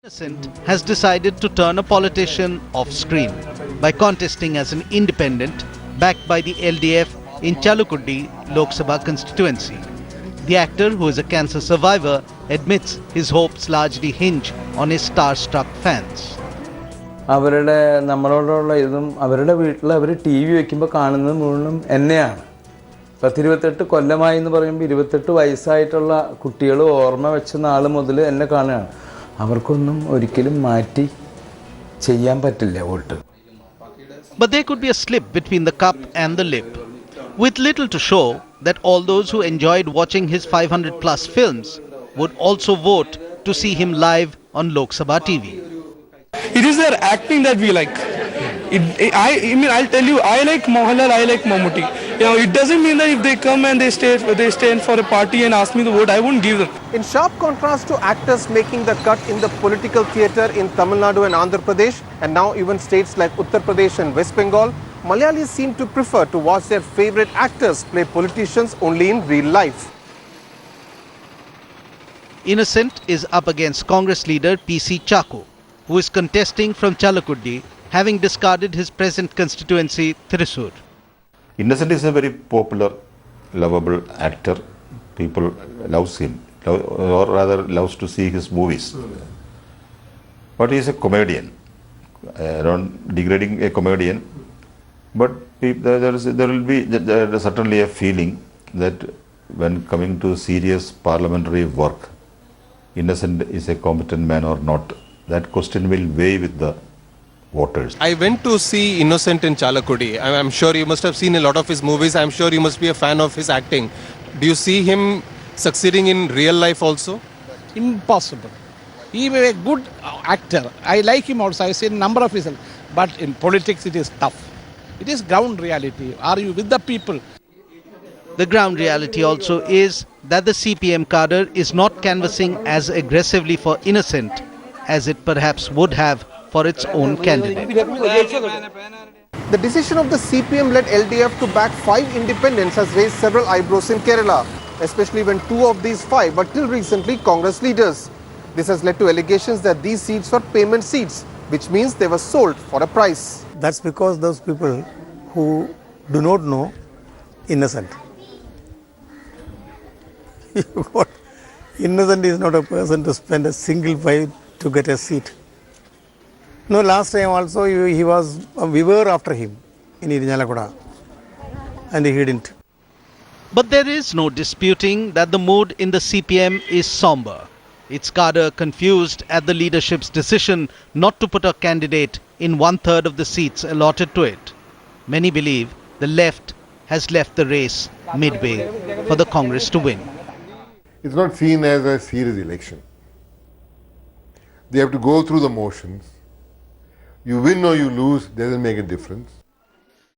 Innocent has decided to turn a politician off screen by contesting as an independent backed by the LDF in Chalukudi Lok Sabha constituency. The actor, who is a cancer survivor, admits his hopes largely hinge on his star-struck fans. അവരുടെ നമ്മളോടുള്ള ഇതും അവരുടെ വീട്ടിൽ അവർ T V വയ്ക്കുമ്പോൾ കാണുന്നത് മുഴുവനും എന്നെയാണ്. 28 കൊല്ലമായി എന്ന് പറയുമ്പോൾ 28 വയസ്സായിട്ടുള്ള കുട്ടികൾ ഓർമ്മ വെച്ച നാൾ മുതൽ എന്നെ കാണുകയാണ്. അവർക്കൊന്നും ഒരിക്കലും മാറ്റി ചെയ്യാൻ പറ്റില്ല vote. But there could be a slip between the cup and the lip, with little to show that all those who enjoyed watching his 500+ films would also vote to see him live on Lok Sabha TV. It is their acting that we like. I mean, I'll tell you, I like Mohanlal, I like Mammootty. You know, it doesn't mean that if they come and they stand for a party and ask me to vote, I won't give them. In sharp contrast to actors making the cut in the political theatre in Tamil Nadu and Andhra Pradesh, and now even states like Uttar Pradesh and West Bengal, Malayalis seem to prefer to watch their favourite actors play politicians only in real life. Innocent is up against Congress leader PC Chakku, who is contesting from Chalukudi, having discarded his present constituency, Thrissur. Innocent is a very popular, lovable actor. People loves him, or rather loves to see his movies. But he is a comedian. I don't degrading a comedian, but there will be certainly a feeling that when coming to serious parliamentary work, Innocent is a competent man or not. That question will weigh with the voters. I went to see Innocent in Chalakudi. I'm sure you must have seen a lot of his movies. I'm sure you must be a fan of his acting. Do you see him succeeding in real life also? Impossible. He is a good actor. I like him also. I've seen a number of his. But in politics, it is tough. It is ground reality. Are you with the people? The ground reality also is that the CPM cadre is not canvassing as aggressively for Innocent as it perhaps would have for its own candidate. The decision of the CPM-led LDF to back 5 independents has raised several eyebrows in Kerala, especially when 2 of these 5 were till recently Congress leaders. This has led to allegations that these seats were payment seats, which means they were sold for a price. That's because those people who do not know Innocent. Innocent is not a person to spend a single five to get a seat. No, last time also we were after him in Irinjalakuda and he didn't. But there is no disputing that the mood in the CPM is somber. Its cadre confused at the leadership's decision not to put a candidate in 1/3 of the seats allotted to it. Many believe the left has left the race midway for the Congress to win. It's not seen as a serious election. They have to go through the motions. You win or you lose doesn't make a difference.